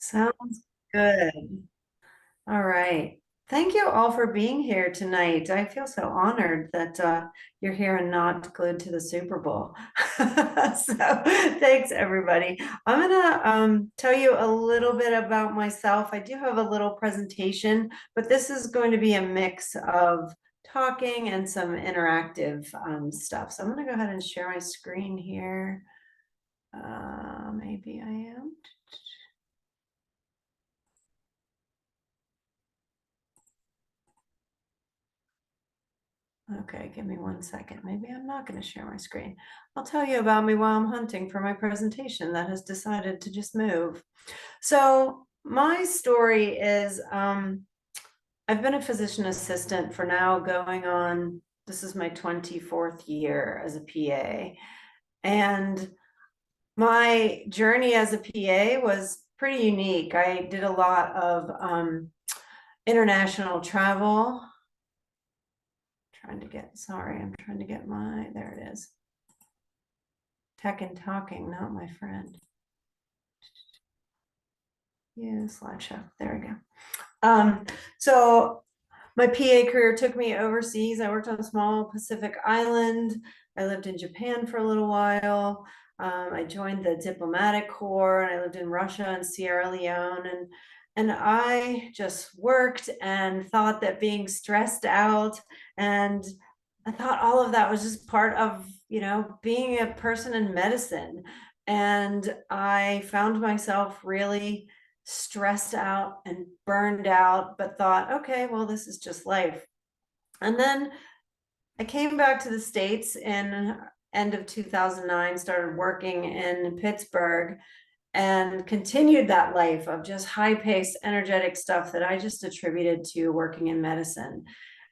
Sounds good. All right. Thank you all for being here tonight. I feel so honored that you're here and not glued to the Super Bowl. So thanks, everybody. I'm gonna tell you a little bit about myself. I do have a little presentation, but this is going to be a mix of talking and some interactive stuff. So I'm gonna go ahead and share my screen here. Maybe I am. Okay, give me 1 second. Maybe I'm not going to share my screen. I'll tell you about me while I'm hunting for my presentation that has decided to just move. So my story is I've been a physician assistant for now going on, this is my 24th year as a PA. And my journey as a PA was pretty unique. I did a lot of international travel. I'm trying to get my, there it is. Tech and talking, not my friend. Yeah, slideshow, there we go. So my PA career took me overseas. I worked on a small Pacific island. I lived in Japan for a little while. I joined the diplomatic corps and I lived in Russia and Sierra Leone, and I just worked and thought that being stressed out, and I thought all of that was just part of, being a person in medicine. And I found myself really stressed out and burned out, but thought, okay, well, this is just life. And then I came back to the States in end of 2009, started working in Pittsburgh, and continued that life of just high-paced, energetic stuff that I just attributed to working in medicine.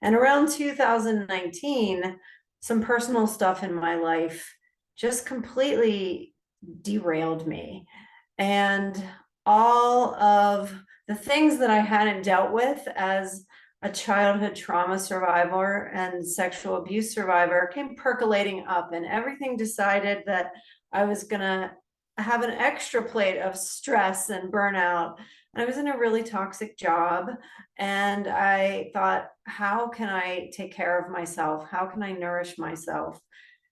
And around 2019, some personal stuff in my life just completely derailed me. And all of the things that I hadn't dealt with as a childhood trauma survivor and sexual abuse survivor came percolating up, and everything decided that I was gonna have an extra plate of stress and burnout. And I was in a really toxic job, and I thought, how can I take care of myself? How can I nourish myself?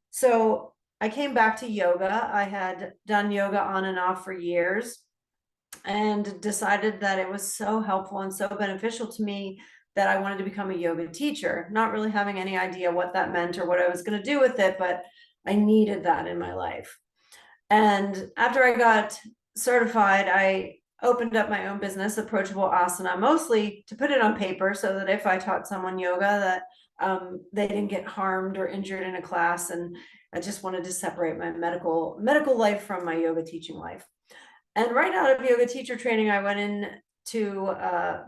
So I came back to yoga. I had done yoga on and off for years and decided that it was so helpful and so beneficial to me that I wanted to become a yoga teacher, not really having any idea what that meant or what I was going to do with it, but I needed that in my life. And after I got certified, I opened up my own business, Approachable Asana, mostly to put it on paper so that if I taught someone yoga, that they didn't get harmed or injured in a class. And I just wanted to separate my medical life from my yoga teaching life. And right out of yoga teacher training, I went into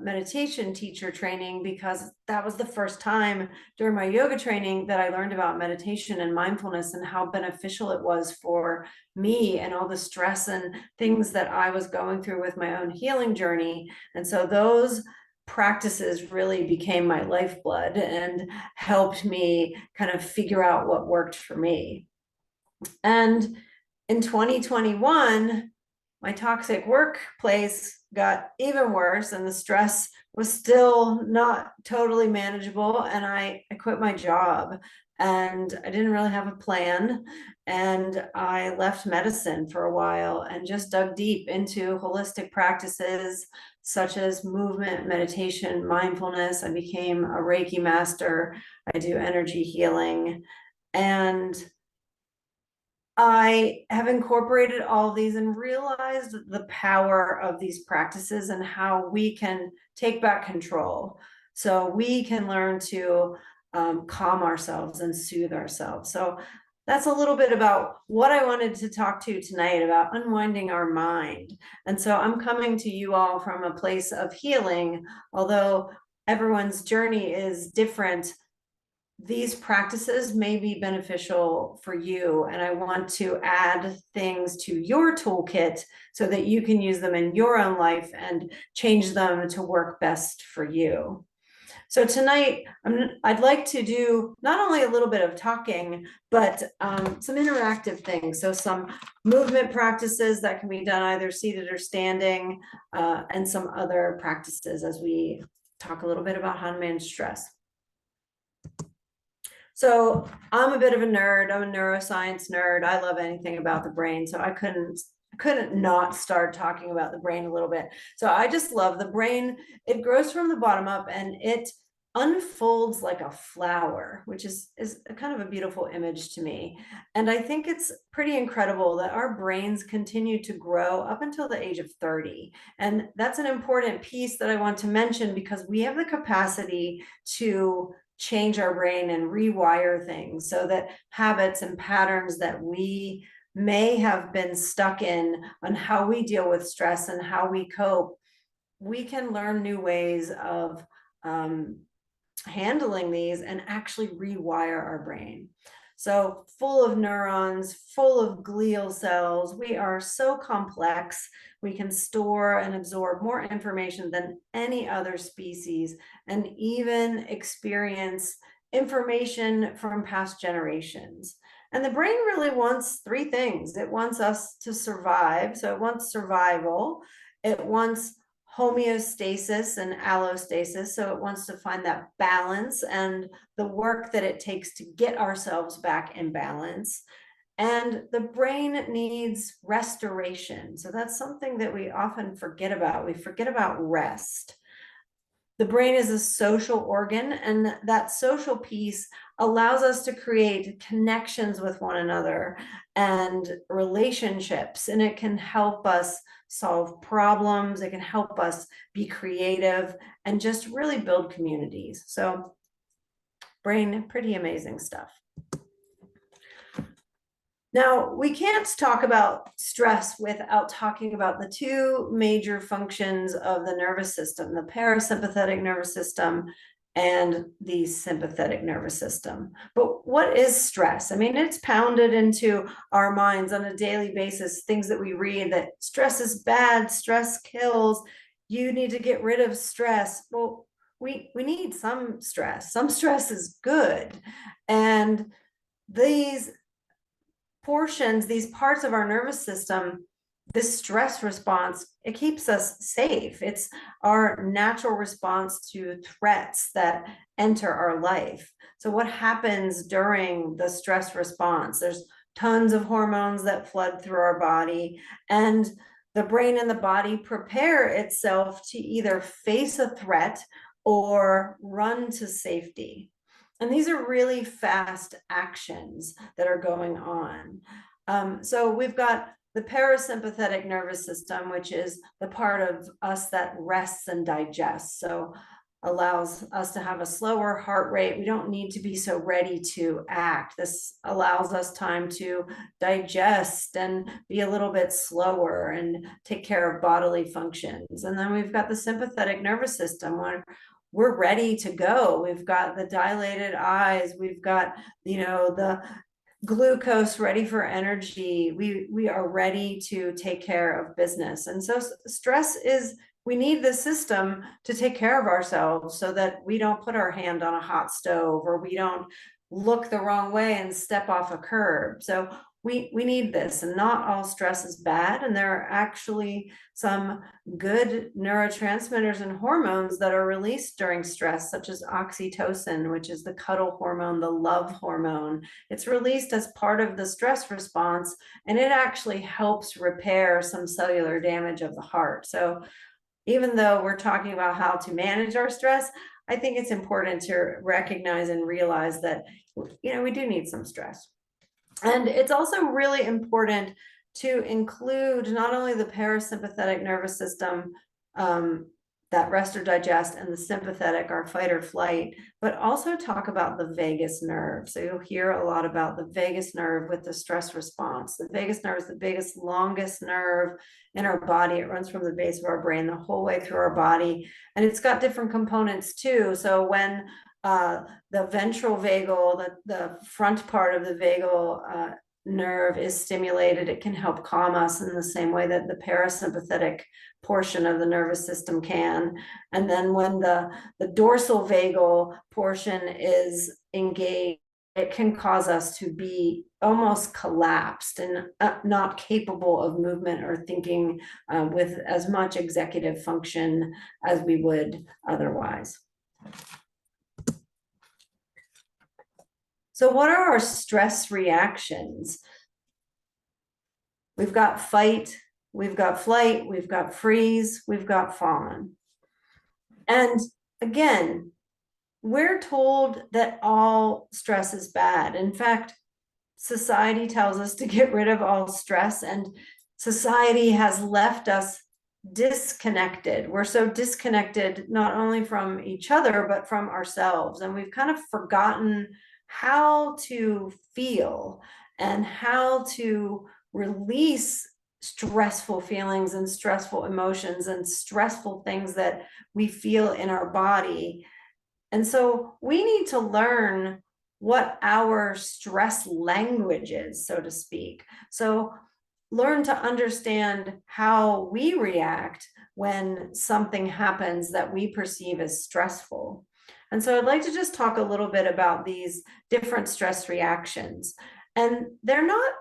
meditation teacher training, because that was the first time during my yoga training that I learned about meditation and mindfulness and how beneficial it was for me and all the stress and things that I was going through with my own healing journey. And so those practices really became my lifeblood and helped me kind of figure out what worked for me. And in 2021, my toxic workplace got even worse, and the stress was still not totally manageable. And I quit my job, and I didn't really have a plan. And I left medicine for a while and just dug deep into holistic practices such as movement, meditation, mindfulness. I became a Reiki master. I do energy healing. And I have incorporated all of these and realized the power of these practices and how we can take back control. So we can learn to calm ourselves and soothe ourselves. So that's a little bit about what I wanted to talk to tonight about unwinding our mind. And so I'm coming to you all from a place of healing, although everyone's journey is different. These practices may be beneficial for you, and I want to add things to your toolkit so that you can use them in your own life and change them to work best for you. So tonight, I'd like to do not only a little bit of talking, but some interactive things. So some movement practices that can be done either seated or standing, and some other practices as we talk a little bit about how to manage stress. So I'm a bit of a nerd. I'm a neuroscience nerd. I love anything about the brain. So I couldn't not start talking about the brain a little bit. So I just love the brain. It grows from the bottom up and it unfolds like a flower, which is a kind of a beautiful image to me. And I think it's pretty incredible that our brains continue to grow up until the age of 30. And that's an important piece that I want to mention because we have the capacity to change our brain and rewire things so that habits and patterns that we may have been stuck in on how we deal with stress and how we cope, we can learn new ways of handling these and actually rewire our brain. So full of neurons, full of glial cells, we are so complex. We can store and absorb more information than any other species and even experience information from past generations. And the brain really wants three things. It wants us to survive. So it wants survival. It wants homeostasis and allostasis. So it wants to find that balance and the work that it takes to get ourselves back in balance. And the brain needs restoration. So that's something that we often forget about. We forget about rest. The brain is a social organ, and that social piece allows us to create connections with one another and relationships, and it can help us solve problems. It can help us be creative and just really build communities. So brain, pretty amazing stuff. Now, we can't talk about stress without talking about the two major functions of the nervous system, the parasympathetic nervous system and the sympathetic nervous system. But what is stress? I mean, it's pounded into our minds on a daily basis, things that we read that stress is bad, stress kills, you need to get rid of stress. Well, we need some stress. Some stress is good. And these portions, these parts of our nervous system, this stress response, it keeps us safe. It's our natural response to threats that enter our life. So what happens during the stress response? There's tons of hormones that flood through our body, and the brain and the body prepare itself to either face a threat or run to safety. And these are really fast actions that are going on. So we've got the parasympathetic nervous system, which is the part of us that rests and digests. So allows us to have a slower heart rate. We don't need to be so ready to act. This allows us time to digest and be a little bit slower and take care of bodily functions. And then we've got the sympathetic nervous system, where we're ready to go. We've got the dilated eyes. We've got, the glucose ready for energy. We are ready to take care of business. And so stress is, we need the system to take care of ourselves so that we don't put our hand on a hot stove or we don't look the wrong way and step off a curb. So we need this, and not all stress is bad. And there are actually some good neurotransmitters and hormones that are released during stress, such as oxytocin, which is the cuddle hormone, the love hormone. It's released as part of the stress response, and it actually helps repair some cellular damage of the heart. So even though we're talking about how to manage our stress, I think it's important to recognize and realize that, we do need some stress. And it's also really important to include not only the parasympathetic nervous system, that rest or digest, and the sympathetic, our fight or flight, but also talk about the vagus nerve. So you'll hear a lot about the vagus nerve with the stress response. The vagus nerve is the biggest, longest nerve in our body. It runs from the base of our brain the whole way through our body, and it's got different components too. So when the ventral vagal, the front part of the vagal nerve is stimulated, it can help calm us in the same way that the parasympathetic portion of the nervous system can. And then when the dorsal vagal portion is engaged, it can cause us to be almost collapsed and not capable of movement or thinking with as much executive function as we would otherwise. So what are our stress reactions? We've got fight, we've got flight, we've got freeze, we've got fawn. And again, we're told that all stress is bad. In fact, society tells us to get rid of all stress, and society has left us disconnected. We're so disconnected, not only from each other, but from ourselves. And we've kind of forgotten how to feel and how to release stressful feelings and stressful emotions and stressful things that we feel in our body. And so we need to learn what our stress language is, so to speak. So learn to understand how we react when something happens that we perceive as stressful. And so I'd like to just talk a little bit about these different stress reactions. And they're not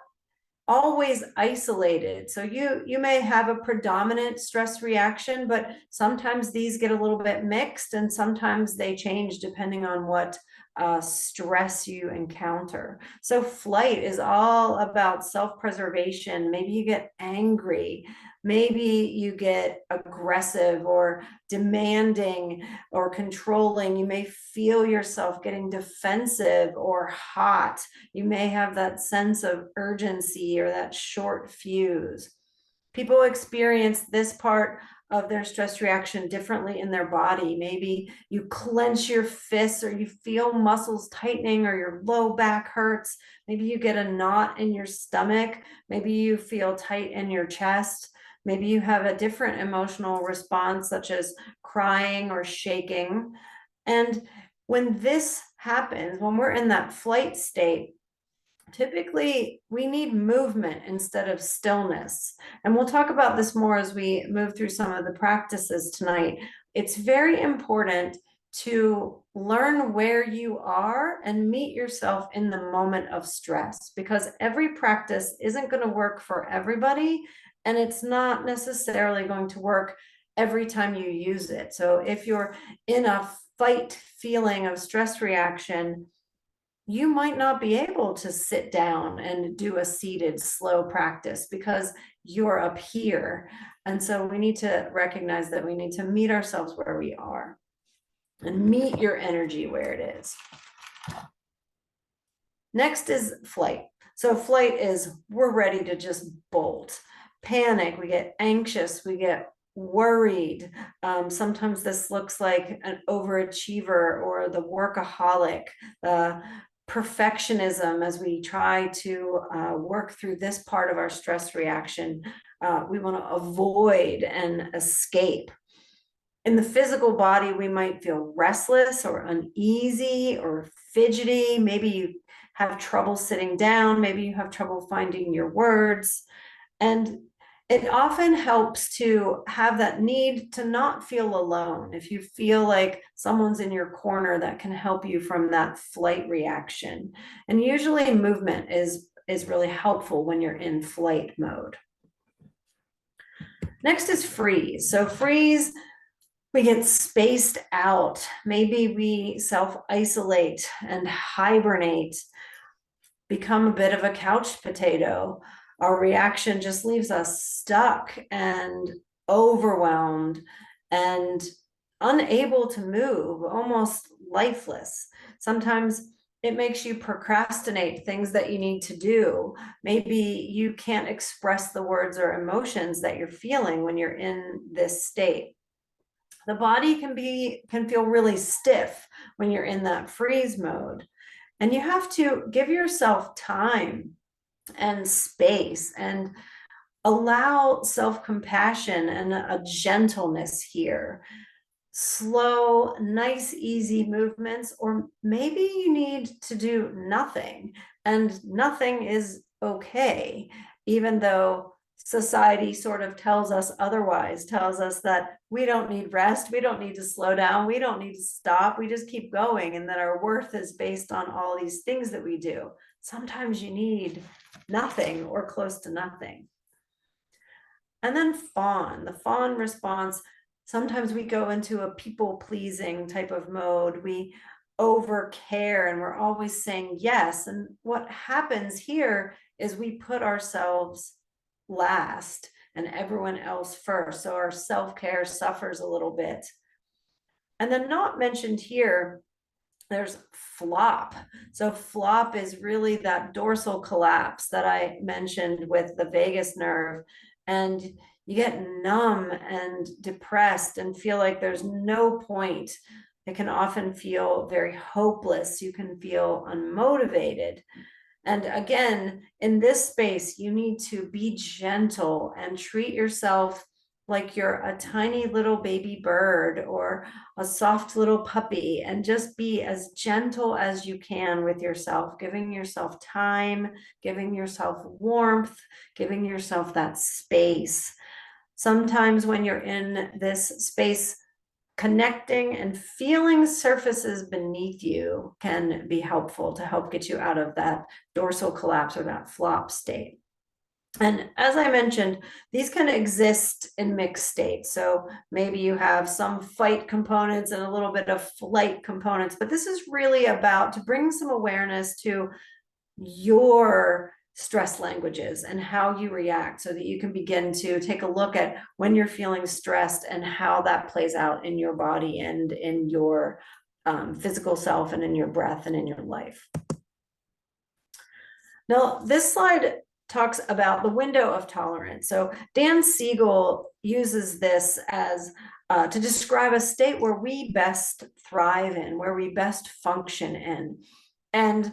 always isolated. So you may have a predominant stress reaction, but sometimes these get a little bit mixed, and sometimes they change depending on what stress you encounter. So flight is all about self-preservation. Maybe you get angry, maybe you get aggressive or demanding or controlling. You may feel yourself getting defensive or hot. You may have that sense of urgency or that short fuse. People experience this part of their stress reaction differently in their body. Maybe you clench your fists, or you feel muscles tightening, or your low back hurts. Maybe you get a knot in your stomach. Maybe you feel tight in your chest. Maybe you have a different emotional response, such as crying or shaking. And when this happens, when we're in that flight state, typically we need movement instead of stillness. And we'll talk about this more as we move through some of the practices tonight. It's very important to learn where you are and meet yourself in the moment of stress, because every practice isn't going to work for everybody, and it's not necessarily going to work every time you use it. So if you're in a fight feeling of stress reaction, you might not be able to sit down and do a seated slow practice because you're up here. And so we need to recognize that we need to meet ourselves where we are and meet your energy where it is. Next is flight. So flight is we're ready to just bolt. Panic, we get anxious, we get worried. Sometimes this looks like an overachiever or the workaholic, the perfectionism as we try to work through this part of our stress reaction. We want to avoid and escape. In the physical body, we might feel restless or uneasy or fidgety. Maybe you have trouble sitting down. Maybe you have trouble finding your words. And it often helps to have that need to not feel alone. If you feel like someone's in your corner, that can help you from that flight reaction. And usually movement is really helpful when you're in flight mode. Next is freeze. So freeze, we get spaced out. Maybe we self-isolate and hibernate, become a bit of a couch potato. Our reaction just leaves us stuck and overwhelmed and unable to move, almost lifeless. Sometimes it makes you procrastinate things that you need to do. Maybe you can't express the words or emotions that you're feeling when you're in this state. The body can feel really stiff when you're in that freeze mode. And you have to give yourself time and space and allow self-compassion and a gentleness here. Slow, nice, easy movements, or maybe you need to do nothing, and nothing is okay, even though society sort of tells us otherwise, tells us that we don't need rest, we don't need to slow down, we don't need to stop, we just keep going, and that our worth is based on all these things that we do. Sometimes you need nothing or close to nothing. And then fawn, the fawn response, sometimes we go into a people-pleasing type of mode. We over care and we're always saying yes. And what happens here is we put ourselves last and everyone else first. So our self-care suffers a little bit. And then not mentioned here, there's flop. So flop is really that dorsal collapse that I mentioned with the vagus nerve. And you get numb and depressed and feel like there's no point. It can often feel very hopeless. You can feel unmotivated. And again, in this space, you need to be gentle and treat yourself like you're a tiny little baby bird or a soft little puppy, and just be as gentle as you can with yourself, giving yourself time, giving yourself warmth, giving yourself that space. Sometimes when you're in this space, connecting and feeling surfaces beneath you can be helpful to help get you out of that dorsal collapse or that flop state. And as I mentioned, these can exist in mixed states. So maybe you have some fight components and a little bit of flight components, but this is really about to bring some awareness to your stress languages and how you react, so that you can begin to take a look at when you're feeling stressed and how that plays out in your body and in your physical self and in your breath and in your life. Now, this slide talks about the window of tolerance. So Dan Siegel uses this as to describe a state where we best thrive in, where we best function in. And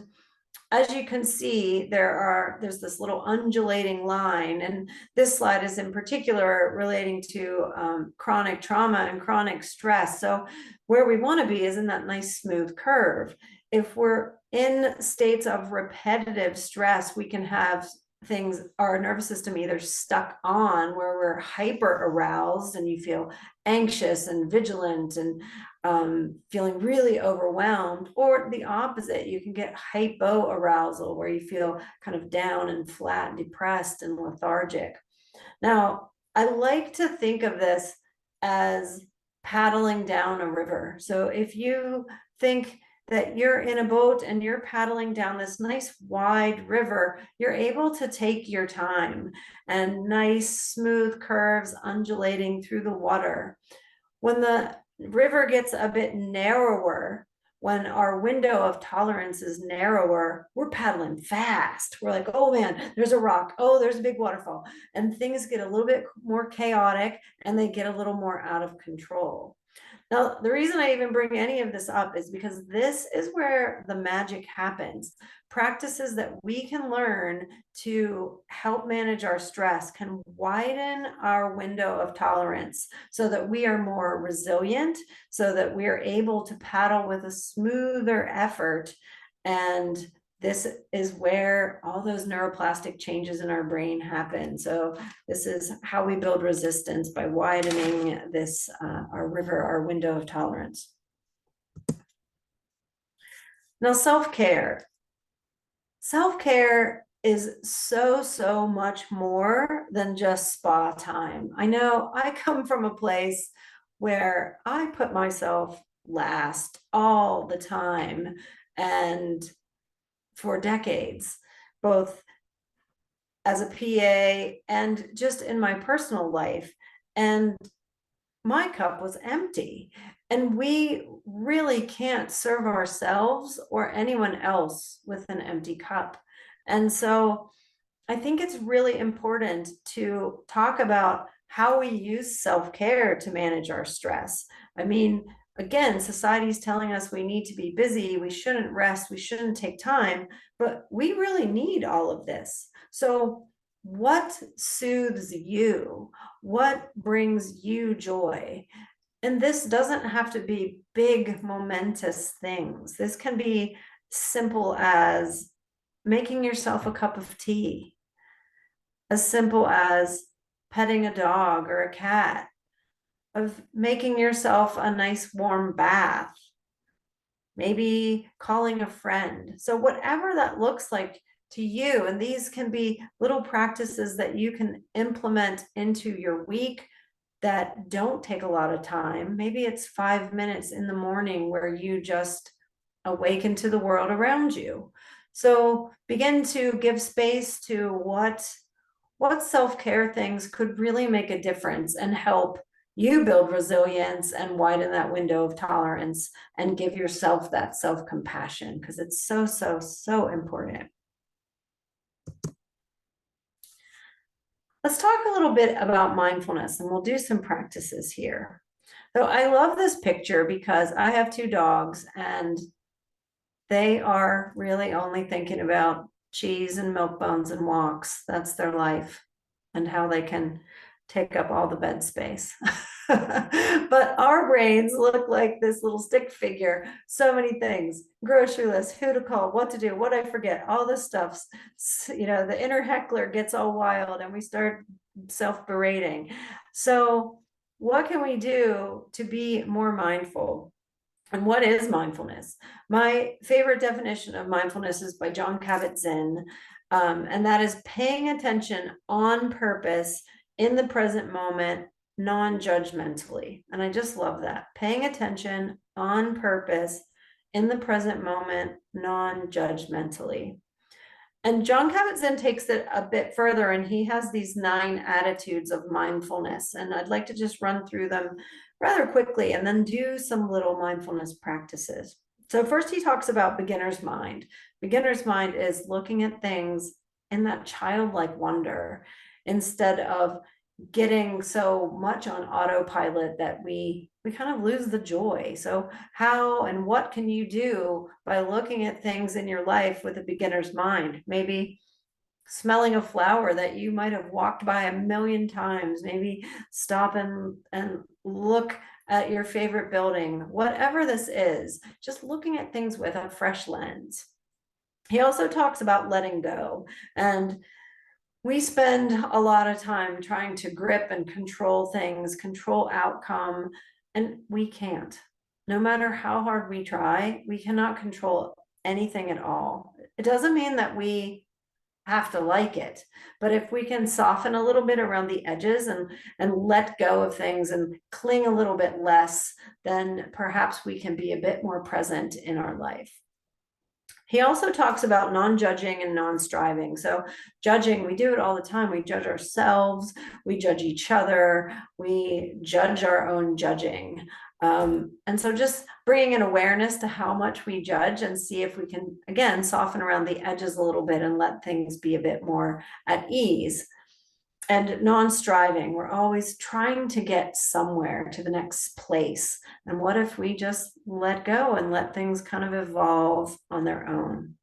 as you can see, there's this little undulating line, and this slide is in particular relating to chronic trauma and chronic stress. So where we want to be is in that nice smooth curve. If we're in states of repetitive stress, we can have things, our nervous system either stuck on where we're hyper aroused and you feel anxious and vigilant and feeling really overwhelmed, or the opposite, you can get hypo arousal where you feel kind of down and flat, depressed and lethargic. Now, I like to think of this as paddling down a river. So if you think that you're in a boat and you're paddling down this nice wide river, you're able to take your time and nice smooth curves undulating through the water. When the river gets a bit narrower, when our window of tolerance is narrower, we're paddling fast. We're like, oh man, there's a rock. Oh, there's a big waterfall. And things get a little bit more chaotic and they get a little more out of control. Now, the reason I even bring any of this up is because this is where the magic happens. Practices that we can learn to help manage our stress can widen our window of tolerance so that we are more resilient, so that we are able to paddle with a smoother effort. And this is where all those neuroplastic changes in our brain happen. So this is how we build resistance, by widening this, our river, our window of tolerance. Now, self-care. Self-care is so much more than just spa time. I know I come from a place where I put myself last all the time, and for decades, both as a PA and just in my personal life. And my cup was empty. And we really can't serve ourselves or anyone else with an empty cup. And so I think it's really important to talk about how we use self-care to manage our stress. I mean, again, society's telling us we need to be busy, we shouldn't rest, we shouldn't take time, but we really need all of this. So what soothes you? What brings you joy? And this doesn't have to be big, momentous things. This can be simple as making yourself a cup of tea, as simple as petting a dog or a cat, of making yourself a nice warm bath, maybe calling a friend. So whatever that looks like to you, and these can be little practices that you can implement into your week that don't take a lot of time. Maybe it's 5 minutes in the morning where you just awaken to the world around you. So begin to give space to what self-care things could really make a difference and help you build resilience and widen that window of tolerance and give yourself that self-compassion, because it's so, so, so important. Let's talk a little bit about mindfulness, and we'll do some practices here. So I love this picture because I have 2 dogs and they are really only thinking about cheese and milk bones and walks. That's their life and how they can take up all the bed space. But our brains look like this little stick figure. So many things: grocery list, who to call, what to do, what I forget, all this stuff. You know, the inner heckler gets all wild and we start self-berating. So what can we do to be more mindful? And what is mindfulness? My favorite definition of mindfulness is by Jon Kabat-Zinn, and that is paying attention on purpose in the present moment, non-judgmentally. And I just love that. Paying attention on purpose in the present moment, non-judgmentally. And Jon Kabat-Zinn takes it a bit further, and he has these 9 attitudes of mindfulness. And I'd like to just run through them rather quickly and then do some little mindfulness practices. So first he talks about beginner's mind. Beginner's mind is looking at things in that childlike wonder instead of getting so much on autopilot that we kind of lose the joy. So how and what can you do by looking at things in your life with a beginner's mind? Maybe smelling a flower that you might have walked by a million times, maybe stop and look at your favorite building, whatever this is, just looking at things with a fresh lens. He also talks about letting go, and we spend a lot of time trying to grip and control things, control outcome, and we can't. No matter how hard we try, we cannot control anything at all. It doesn't mean that we have to like it, but if we can soften a little bit around the edges and let go of things and cling a little bit less, then perhaps we can be a bit more present in our life. He also talks about non-judging and non-striving. So judging, we do it all the time. We judge ourselves, we judge each other, we judge our own judging. And so just bringing an awareness to how much we judge and see if we can, again, soften around the edges a little bit and let things be a bit more at ease. And non-striving, we're always trying to get somewhere to the next place. And what if we just let go and let things kind of evolve on their own?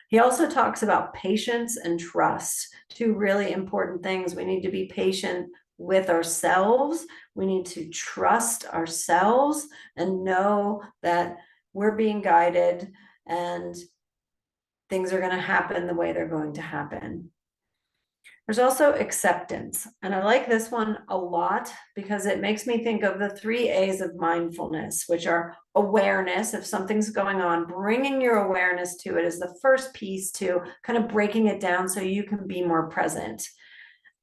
He also talks about patience and trust, 2 really important things. We need to be patient with ourselves. We need to trust ourselves and know that we're being guided and things are going to happen the way they're going to happen. There's also acceptance. And I like this one a lot because it makes me think of the 3 A's of mindfulness, which are awareness. If something's going on, bringing your awareness to it is the first piece to kind of breaking it down so you can be more present.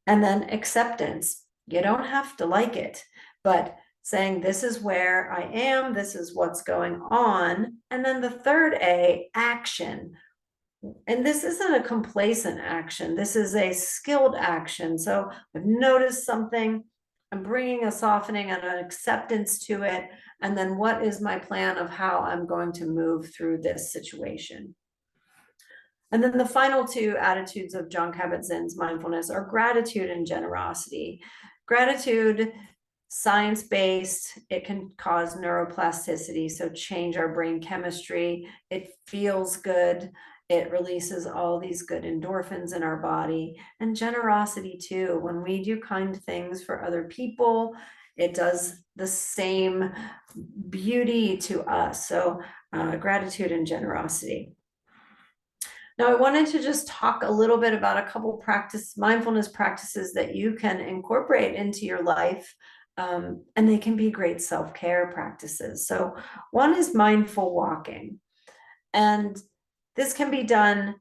And then acceptance. You don't have to like it, but saying this is where I am, this is what's going on. And then the 3rd A, action. And this isn't a complacent action. This is a skilled action. So I've noticed something, I'm bringing a softening and an acceptance to it. And then what is my plan of how I'm going to move through this situation? And then the final 2 attitudes of Jon Kabat-Zinn's mindfulness are gratitude and generosity. Gratitude, science-based, it can cause neuroplasticity, so change our brain chemistry. It feels good. It releases all these good endorphins in our body. And generosity too. When we do kind things for other people, it does the same beauty to us. So gratitude and generosity. Now, I wanted to just talk a little bit about a couple mindfulness practices that you can incorporate into your life, and they can be great self-care practices. So one is mindful walking, and this can be done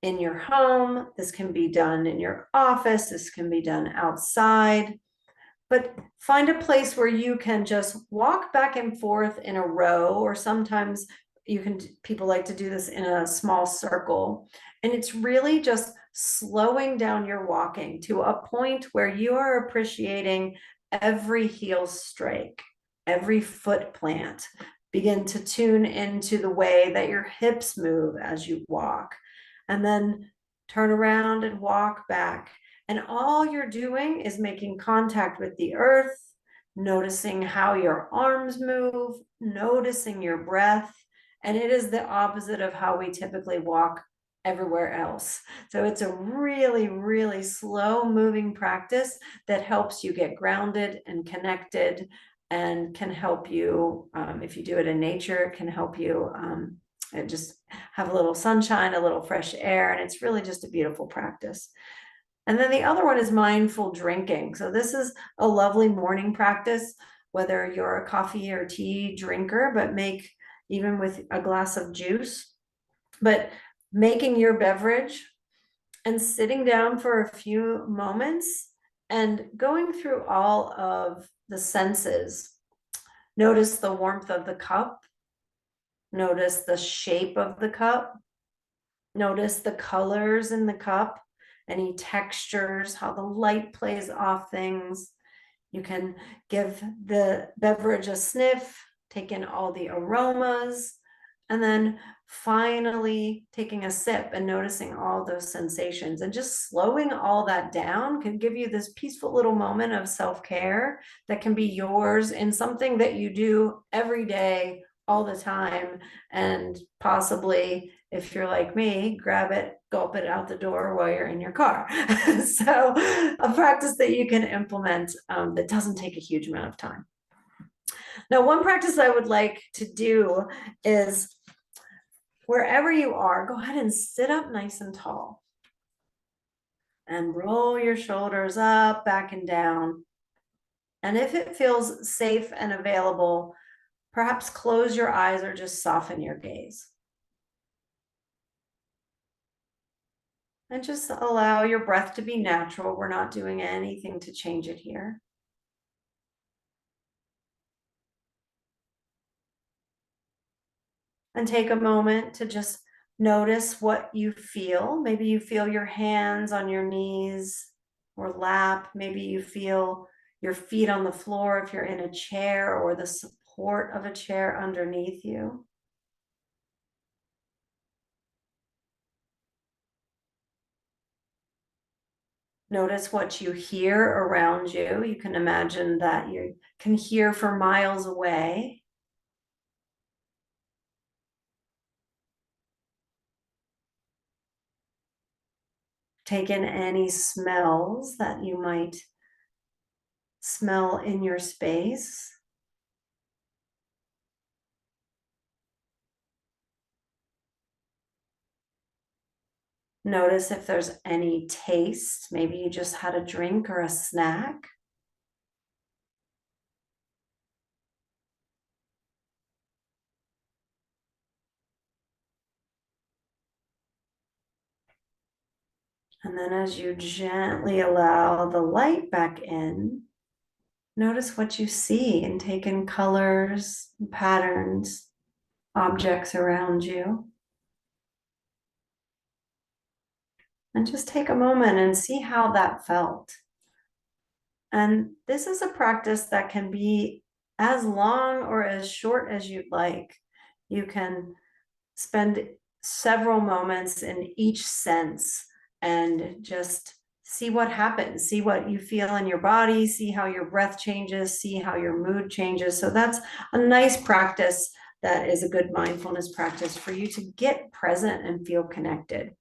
in your home, this can be done in your office, this can be done outside. But find a place where you can just walk back and forth in a row, or sometimes people like to do this in a small circle. And it's really just slowing down your walking to a point where you are appreciating every heel strike, every foot plant. Begin to tune into the way that your hips move as you walk, and then turn around and walk back. And all you're doing is making contact with the earth, noticing how your arms move, noticing your breath. And it is the opposite of how we typically walk everywhere else. So it's a really, really slow moving practice that helps you get grounded and connected, and can help you, if you do it in nature, it can help you just have a little sunshine, a little fresh air, and it's really just a beautiful practice. And then the other one is mindful drinking. So this is a lovely morning practice, whether you're a coffee or tea drinker, but make even with a glass of juice, but making your beverage and sitting down for a few moments and going through all of the senses. Notice the warmth of the cup. Notice the shape of the cup. Notice the colors in the cup, any textures, how the light plays off things. You can give the beverage a sniff, take in all the aromas, and then finally taking a sip and noticing all those sensations. And just slowing all that down can give you this peaceful little moment of self-care that can be yours in something that you do every day, all the time, and possibly, if you're like me, grab it, gulp it out the door while you're in your car. So a practice that you can implement that doesn't take a huge amount of time. Now, one practice I would like to do is, wherever you are, go ahead and sit up nice and tall and roll your shoulders up, back and down. And if it feels safe and available, perhaps close your eyes or just soften your gaze. And just allow your breath to be natural. We're not doing anything to change it here. And take a moment to just notice what you feel. Maybe you feel your hands on your knees or lap. Maybe you feel your feet on the floor if you're in a chair, or the support of a chair underneath you. Notice what you hear around you. You can imagine that you can hear for miles away. Take in any smells that you might smell in your space. Notice if there's any taste. Maybe you just had a drink or a snack. And then as you gently allow the light back in, notice what you see and take in colors, patterns, objects around you. And just take a moment and see how that felt. And this is a practice that can be as long or as short as you'd like. You can spend several moments in each sense and just see what happens, see what you feel in your body, see how your breath changes, see how your mood changes. So that's a nice practice that is a good mindfulness practice for you to get present and feel connected.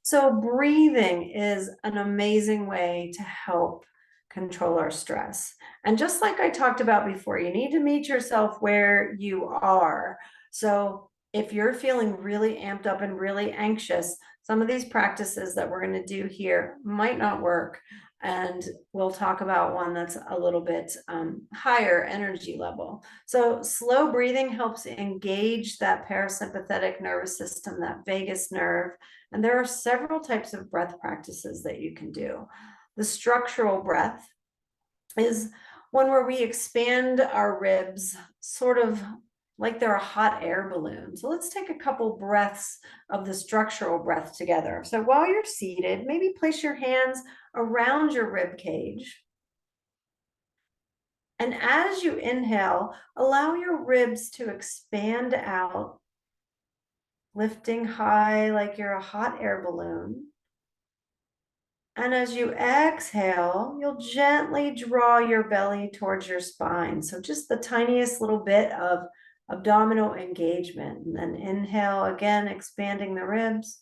So breathing is an amazing way to help control our stress. And just like I talked about before, you need to meet yourself where you are. So if you're feeling really amped up and really anxious, some of these practices that we're going to do here might not work. And we'll talk about one that's a little bit higher energy level. So slow breathing helps engage that parasympathetic nervous system, that vagus nerve. And there are several types of breath practices that you can do. The structural breath is one where we expand our ribs, sort of like they're a hot air balloon. So let's take a couple breaths of the structural breath together. So while you're seated, maybe place your hands around your rib cage. And as you inhale, allow your ribs to expand out, lifting high like you're a hot air balloon. And as you exhale, you'll gently draw your belly towards your spine. So just the tiniest little bit of abdominal engagement. And then inhale again, expanding the ribs.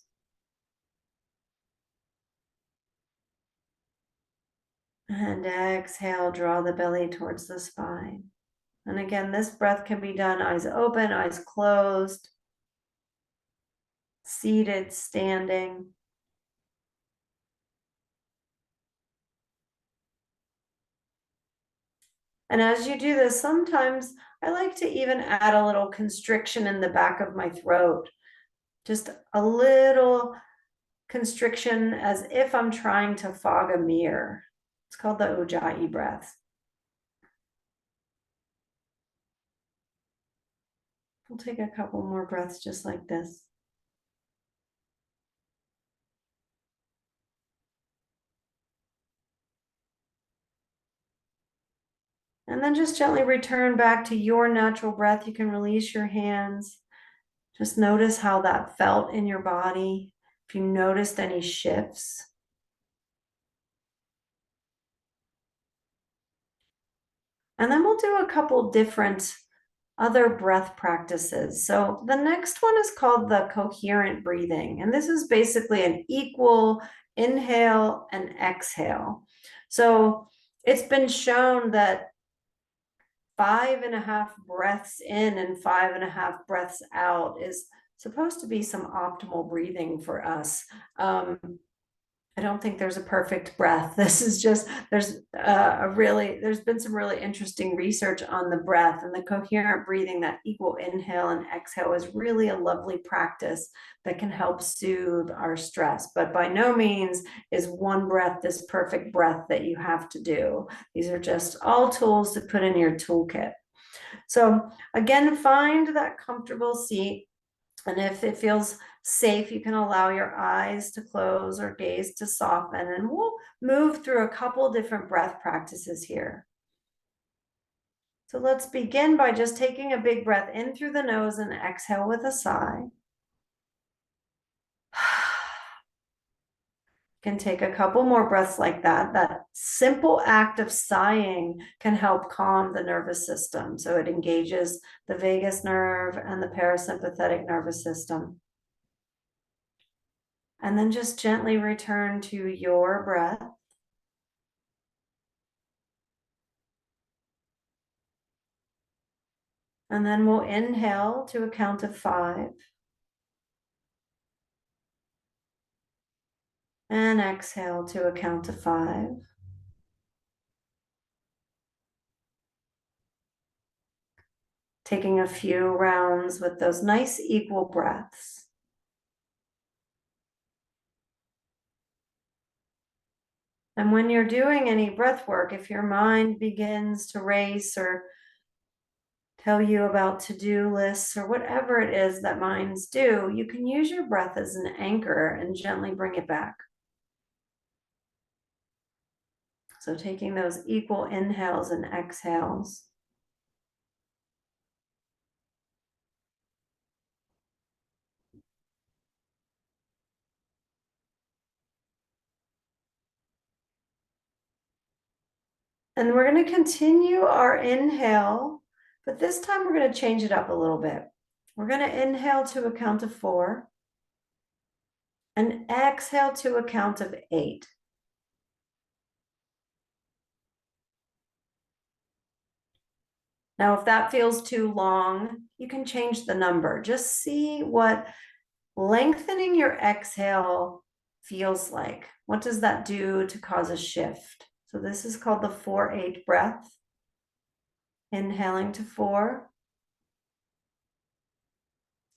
And exhale, draw the belly towards the spine. And again, this breath can be done eyes open, eyes closed, seated, standing. And as you do this, sometimes I like to even add a little constriction in the back of my throat. Just a little constriction as if I'm trying to fog a mirror. It's called the Ujjayi breath. We'll take a couple more breaths just like this. And then just gently return back to your natural breath. You can release your hands. Just notice how that felt in your body. If you noticed any shifts. And then we'll do a couple different other breath practices. So the next one is called the coherent breathing. And this is basically an equal inhale and exhale. So it's been shown that 5.5 breaths in and 5.5 breaths out is supposed to be some optimal breathing for us. I don't think there's a perfect breath. This is just, there's been some really interesting research on the breath, and the coherent breathing, that equal inhale and exhale, is really a lovely practice that can help soothe our stress. But by no means is one breath this perfect breath that you have to do. These are just all tools to put in your toolkit. So again, find that comfortable seat. And if it feels safe, you can allow your eyes to close or gaze to soften. And we'll move through a couple different breath practices here. So let's begin by just taking a big breath in through the nose and exhale with a sigh. You can take a couple more breaths like that. That simple act of sighing can help calm the nervous system. So it engages the vagus nerve and the parasympathetic nervous system. And then just gently return to your breath. And then we'll inhale to a count of 5. And exhale to a count of 5. Taking a few rounds with those nice equal breaths. And when you're doing any breath work, if your mind begins to race or tell you about to-do lists or whatever it is that minds do, you can use your breath as an anchor and gently bring it back. So taking those equal inhales and exhales. And we're going to continue our inhale, but this time we're going to change it up a little bit. We're going to inhale to a count of 4 and exhale to a count of 8. Now, if that feels too long, you can change the number. Just see what lengthening your exhale feels like. What does that do to cause a shift? So this is called the 4-8 breath. Inhaling to 4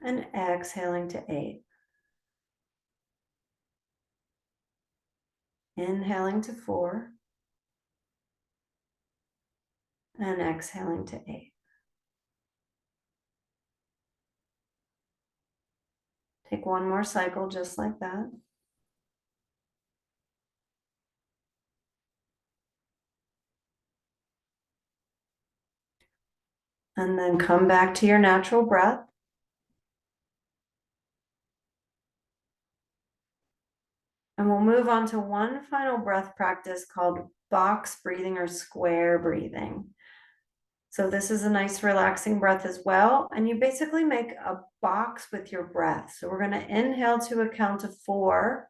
and exhaling to 8. Inhaling to 4 and exhaling to 8. Take one more cycle just like that. And then come back to your natural breath. And we'll move on to one final breath practice called box breathing or square breathing. So this is a nice relaxing breath as well. And you basically make a box with your breath. So we're going to inhale to a count of 4.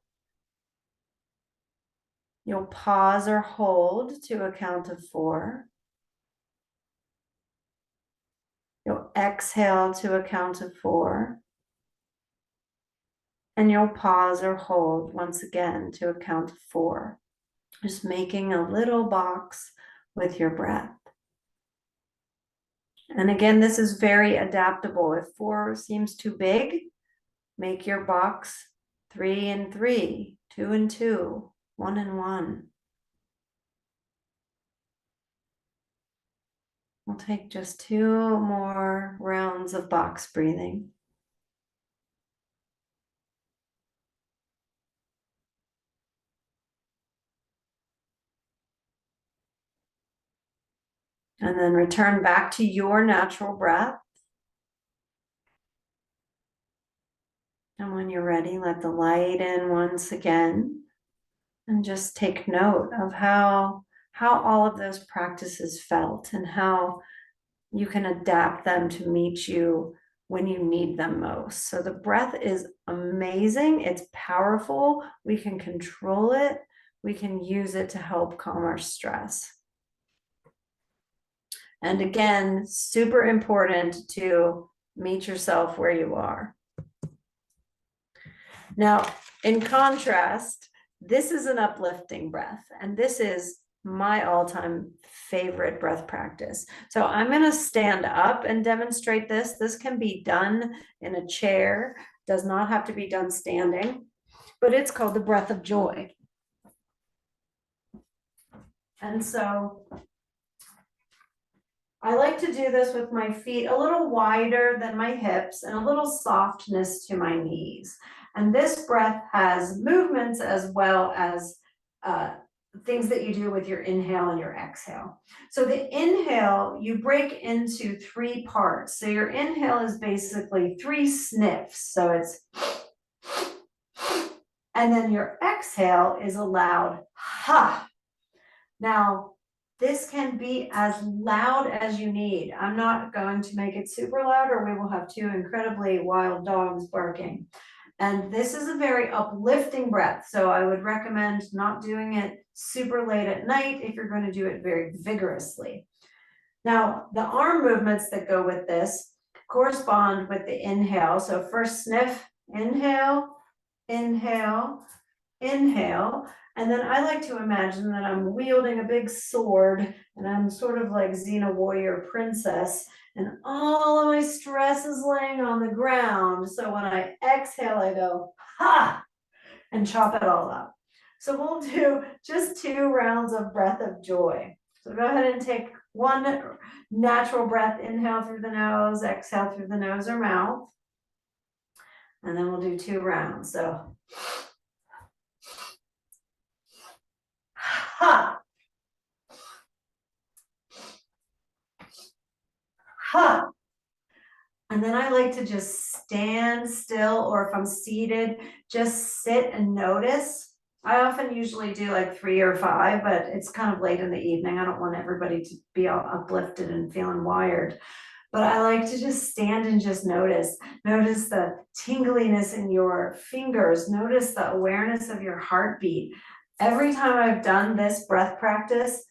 You'll pause or hold to a count of 4. You'll exhale to a count of 4. And you'll pause or hold once again to a count of 4. Just making a little box with your breath. And again, this is very adaptable. If 4 seems too big, make your box 3 and 3, 2 and 2, 1 and 1. We'll take just 2 more rounds of box breathing. And then return back to your natural breath. And when you're ready, let the light in once again. And just take note of how all of those practices felt and how you can adapt them to meet you when you need them most. So the breath is amazing. It's powerful. We can control it. We can use it to help calm our stress. And again, super important to meet yourself where you are. Now, in contrast, this is an uplifting breath, and this is my all-time favorite breath practice. So I'm going to stand up and demonstrate this. This can be done in a chair, does not have to be done standing, but it's called the breath of joy. And so I like to do this with my feet a little wider than my hips and a little softness to my knees. And this breath has movements as well as things that you do with your inhale and your exhale. So the inhale, you break into 3 parts. So your inhale is basically 3 sniffs. So it's, and then your exhale is a loud ha. Now, this can be as loud as you need. I'm not going to make it super loud or we will have 2 incredibly wild dogs barking. And this is a very uplifting breath. So I would recommend not doing it super late at night if you're going to do it very vigorously. Now, the arm movements that go with this correspond with the inhale. So first sniff, inhale, inhale, inhale. And then I like to imagine that I'm wielding a big sword and I'm sort of like Xena warrior princess and all of my stress is laying on the ground. So when I exhale, I go, ha, and chop it all up. So we'll do just 2 rounds of breath of joy. So go ahead and take 1 natural breath, inhale through the nose, exhale through the nose or mouth. And then we'll do 2 rounds. So ha, ha. And then I like to just stand still, or if I'm seated, just sit and notice. I often usually do like 3 or 5, but it's kind of late in the evening. I don't want everybody to be all uplifted and feeling wired. But I like to just stand and just notice. Notice the tingliness in your fingers. Notice the awareness of your heartbeat. Every time I've done this breath practice,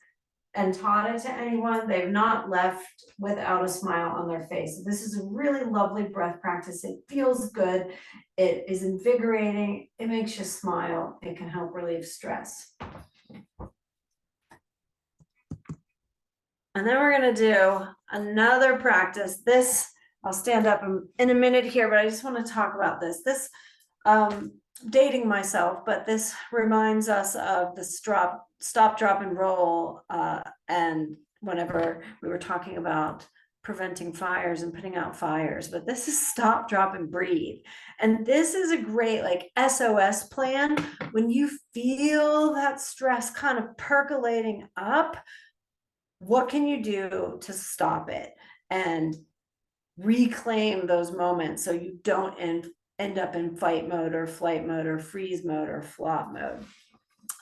and taught it to anyone, they've not left without a smile on their face. This is a really lovely breath practice. It feels good. It is invigorating. It makes you smile. It can help relieve stress. And then we're going to do another practice. This, I'll stand up in a minute here, but I just want to talk about this. This, dating myself, but this reminds us of the stop, drop, and roll. And whenever we were talking about preventing fires and putting out fires, but this is stop, drop, and breathe. And this is a great like SOS plan. When you feel that stress kind of percolating up, what can you do to stop it and reclaim those moments so you don't end up in fight mode or flight mode or freeze mode or flop mode?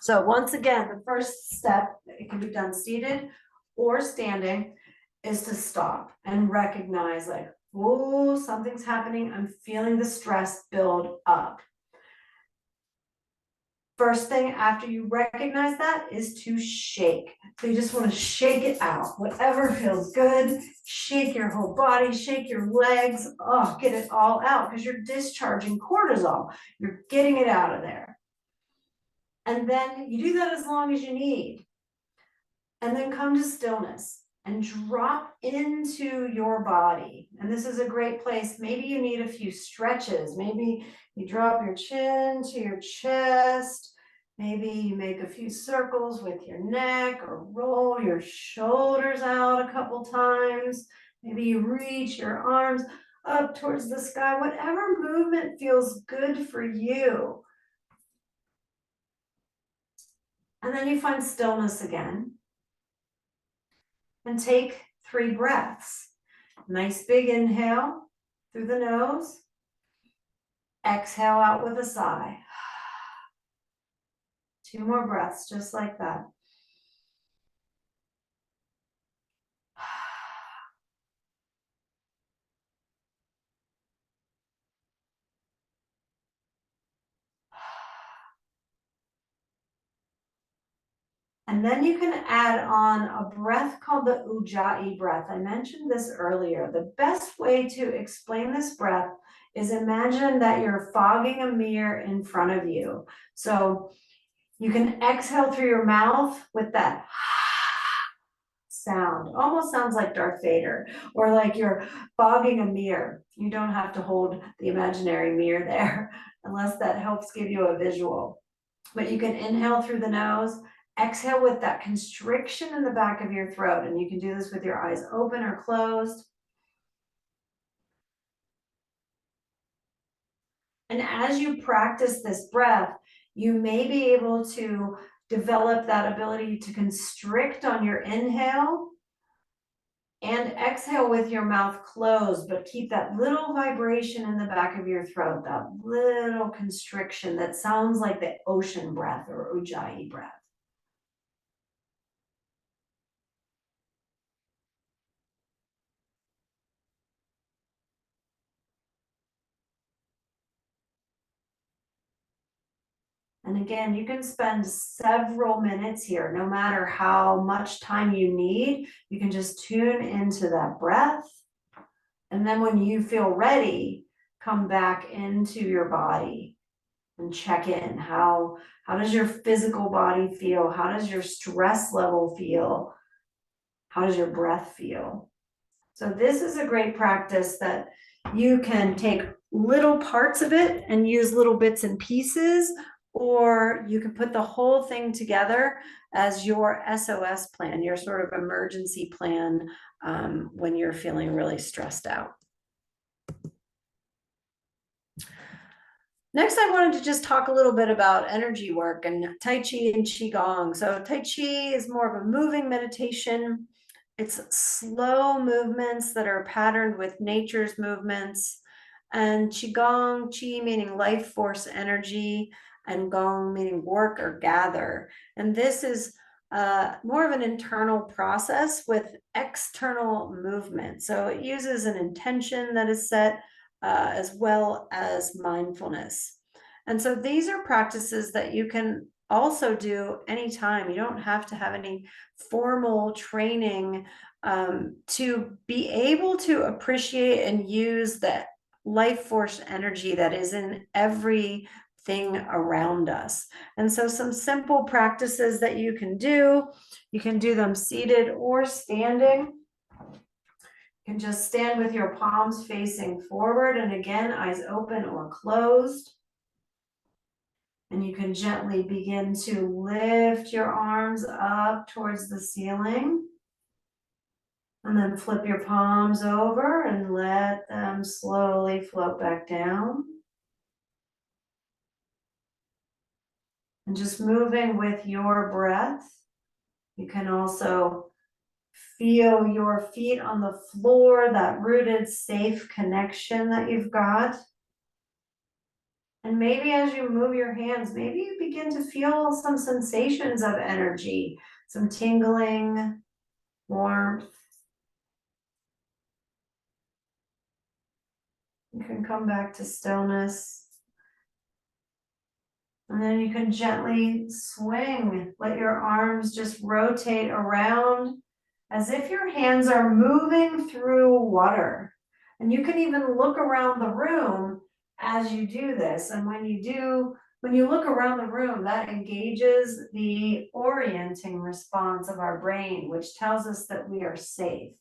So once again, the first step, it can be done seated or standing, is to stop and recognize like, oh, something's happening. I'm feeling the stress build up. First thing after you recognize that is to shake. So you just want to shake it out. Whatever feels good, shake your whole body, shake your legs. Oh, get it all out because you're discharging cortisol. You're getting it out of there. And then you do that as long as you need. And then come to stillness and drop into your body. And this is a great place. Maybe you need a few stretches. Maybe you drop your chin to your chest. Maybe you make a few circles with your neck or roll your shoulders out a couple times. Maybe you reach your arms up towards the sky. Whatever movement feels good for you. And then you find stillness again. And take 3 breaths. Nice big inhale through the nose. Exhale out with a sigh. 2 more breaths, just like that. And then you can add on a breath called the Ujjayi breath. I mentioned this earlier. The best way to explain this breath is imagine that you're fogging a mirror in front of you. So you can exhale through your mouth with that sound. Almost sounds like Darth Vader, or like you're fogging a mirror. You don't have to hold the imaginary mirror there unless that helps give you a visual. But you can inhale through the nose, exhale with that constriction in the back of your throat. And you can do this with your eyes open or closed. And as you practice this breath, you may be able to develop that ability to constrict on your inhale and exhale with your mouth closed, but keep that little vibration in the back of your throat, that little constriction that sounds like the ocean breath or Ujjayi breath. And again, you can spend several minutes here, no matter how much time you need. You can just tune into that breath. And then when you feel ready, come back into your body and check in. How does your physical body feel? How does your stress level feel? How does your breath feel? So this is a great practice that you can take little parts of it and use little bits and pieces, or you can put the whole thing together as your SOS plan, your sort of emergency plan when you're feeling really stressed out. Next, I wanted to just talk a little bit about energy work and Tai Chi and Qigong. So Tai Chi is more of a moving meditation. It's slow movements that are patterned with nature's movements. And Qigong, Qi meaning life force energy, and Gong meaning work or gather. And this is more of an internal process with external movement. So it uses an intention that is set as well as mindfulness. And so these are practices that you can also do anytime. You don't have to have any formal training to be able to appreciate and use that life force energy that is in everything around us. And so some simple practices that you can do them seated or standing. You can just stand with your palms facing forward, and again, eyes open or closed. And you can gently begin to lift your arms up towards the ceiling. And then flip your palms over and let them slowly float back down. And just moving with your breath. You can also feel your feet on the floor, that rooted, safe connection that you've got. And maybe as you move your hands, maybe you begin to feel some sensations of energy, some tingling, warmth. You can come back to stillness. And then you can gently swing, let your arms just rotate around as if your hands are moving through water. And you can even look around the room as you do this. And when you look around the room, that engages the orienting response of our brain, which tells us that we are safe.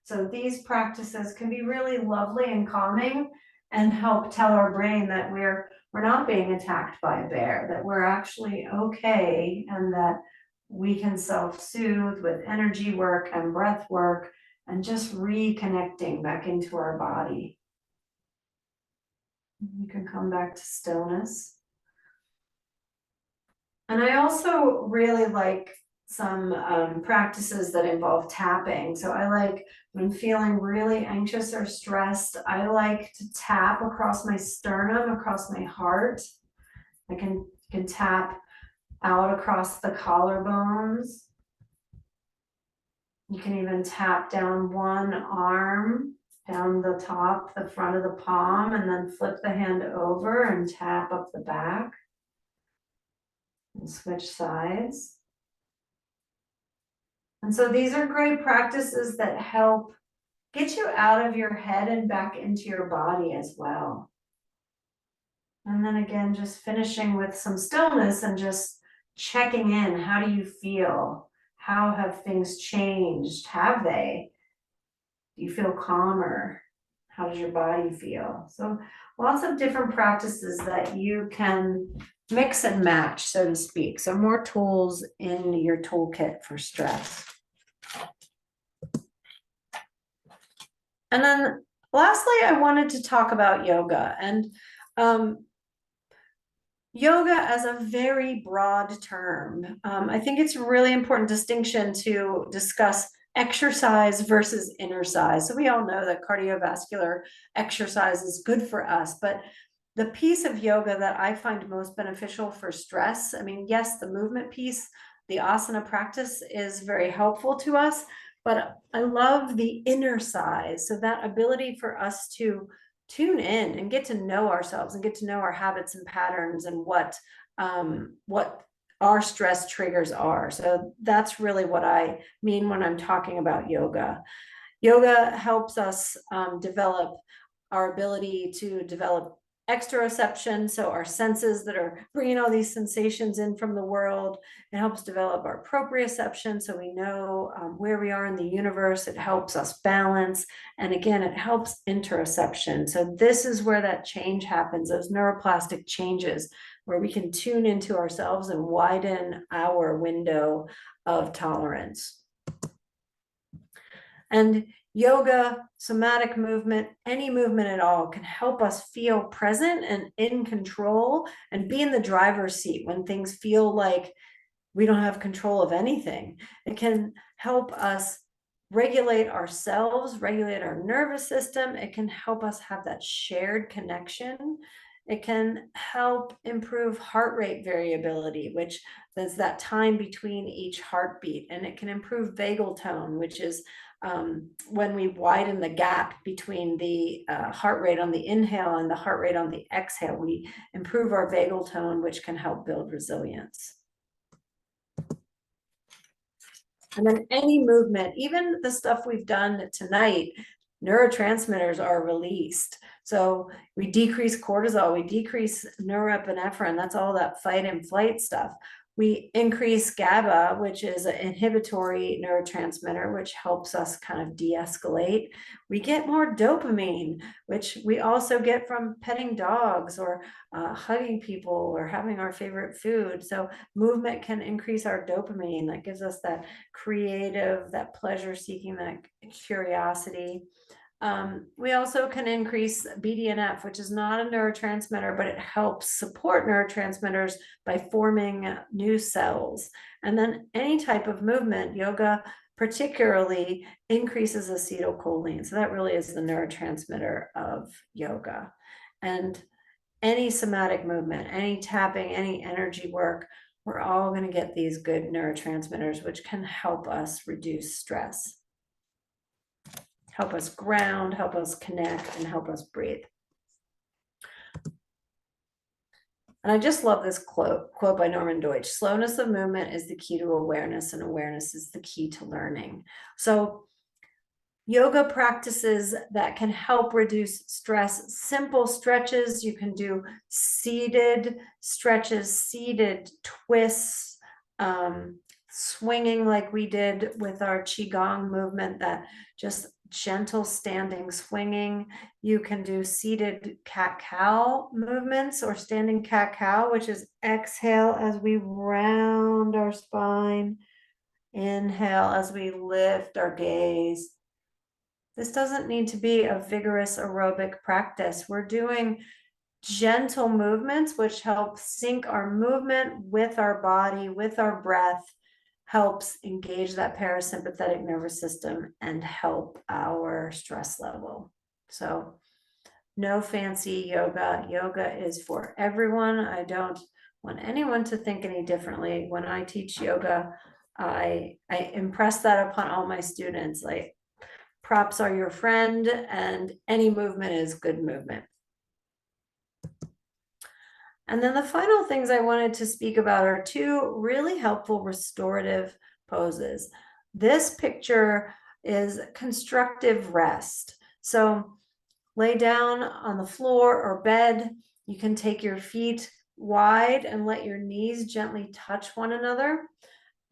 So these practices can be really lovely and calming and help tell our brain that we're not being attacked by a bear, that we're actually okay, and that we can self-soothe with energy work and breath work and just reconnecting back into our body. You can come back to stillness. And I also really like some practices that involve tapping. So I like, when feeling really anxious or stressed, I like to tap across my sternum, across my heart. I can tap out across the collarbones. You can even tap down one arm, down the top, the front of the palm, and then flip the hand over and tap up the back. And switch sides. And so these are great practices that help get you out of your head and back into your body as well. And then again, just finishing with some stillness and just checking in. How do you feel? How have things changed? Have they? Do you feel calmer? How does your body feel? So lots of different practices that you can mix and match, so to speak. So more tools in your toolkit for stress. And then lastly, I wanted to talk about yoga, and yoga as a very broad term. I think it's a really important distinction to discuss exercise versus exercise. So we all know that cardiovascular exercise is good for us, but the piece of yoga that I find most beneficial for stress, I mean, yes, the movement piece, the asana practice is very helpful to us, but I love the inner size. So that ability for us to tune in and get to know ourselves and get to know our habits and patterns and what our stress triggers are. So that's really what I mean when I'm talking about yoga. Yoga helps us develop our ability to develop exteroception, so our senses that are bringing all these sensations in from the world. It helps develop our proprioception, so we know where we are in the universe. It helps us balance, and again, it helps interoception. So this is where that change happens, those neuroplastic changes, where we can tune into ourselves and widen our window of tolerance. And yoga, somatic movement, any movement at all can help us feel present and in control and be in the driver's seat when things feel like we don't have control of anything. It can help us regulate ourselves, regulate our nervous system. It can help us have that shared connection. It can help improve heart rate variability, which is that time between each heartbeat. And it can improve vagal tone, which is when we widen the gap between the heart rate on the inhale and the heart rate on the exhale, we improve our vagal tone, which can help build resilience. And then any movement, even the stuff we've done tonight, neurotransmitters are released. So we decrease cortisol, we decrease norepinephrine, that's all that fight and flight stuff. We increase GABA, which is an inhibitory neurotransmitter, which helps us kind of de-escalate. We get more dopamine, which we also get from petting dogs or hugging people or having our favorite food. So movement can increase our dopamine. That gives us that creative, that pleasure seeking, that curiosity. We also can increase BDNF, which is not a neurotransmitter, but it helps support neurotransmitters by forming new cells. And then any type of movement, yoga particularly, increases acetylcholine. So that really is the neurotransmitter of yoga. And any somatic movement, any tapping, any energy work, we're all going to get these good neurotransmitters, which can help us reduce stress, help us ground, help us connect, and help us breathe. And I just love this quote by Norman Deutsch: slowness of movement is the key to awareness, and awareness is the key to learning. So yoga practices that can help reduce stress, simple stretches. You can do seated stretches, seated twists, swinging like we did with our Qigong movement, that just gentle standing swinging. You can do seated cat-cow movements or standing cat-cow, which is exhale as we round our spine, inhale as we lift our gaze. This doesn't need to be a vigorous aerobic practice. We're doing gentle movements which help sync our movement with our body, with our breath, helps engage that parasympathetic nervous system and help our stress level. So no fancy yoga. Yoga is for everyone. I don't want anyone to think any differently. When I teach yoga, I impress that upon all my students. Like, props are your friend, and any movement is good movement. And then the final things I wanted to speak about are two really helpful restorative poses. This picture is constructive rest. So lay down on the floor or bed. You can take your feet wide and let your knees gently touch one another.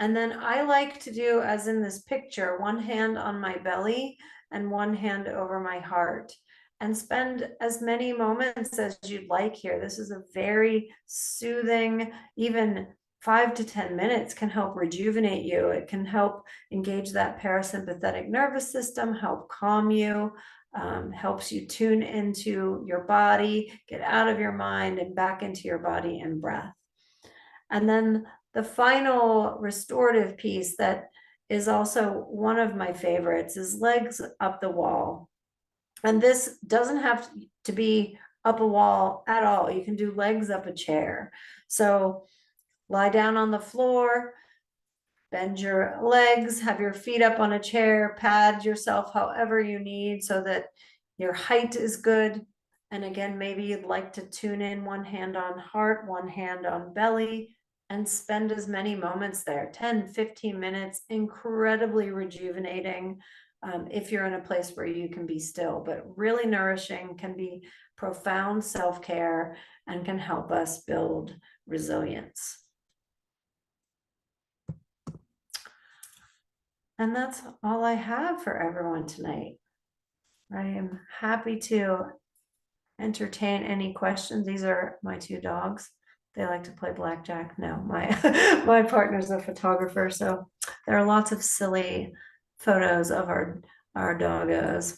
And then I like to do, as in this picture, one hand on my belly and one hand over my heart, and spend as many moments as you'd like here. This is a very soothing, even 5 to 10 minutes can help rejuvenate you. It can help engage that parasympathetic nervous system, help calm you, helps you tune into your body, get out of your mind and back into your body and breath. And then the final restorative piece that is also one of my favorites is legs up the wall. And this doesn't have to be up a wall at all. You can do legs up a chair. So lie down on the floor, bend your legs, have your feet up on a chair, pad yourself however you need so that your height is good. And again, maybe you'd like to tune in, one hand on heart, one hand on belly, and spend as many moments there, 10, 15 minutes, incredibly rejuvenating. If you're in a place where you can be still, but really nourishing, can be profound self-care and can help us build resilience. And that's all I have for everyone tonight. I am happy to entertain any questions. These are my two dogs. They like to play blackjack. No, my partner's a photographer, so there are lots of silly photos of our doggos.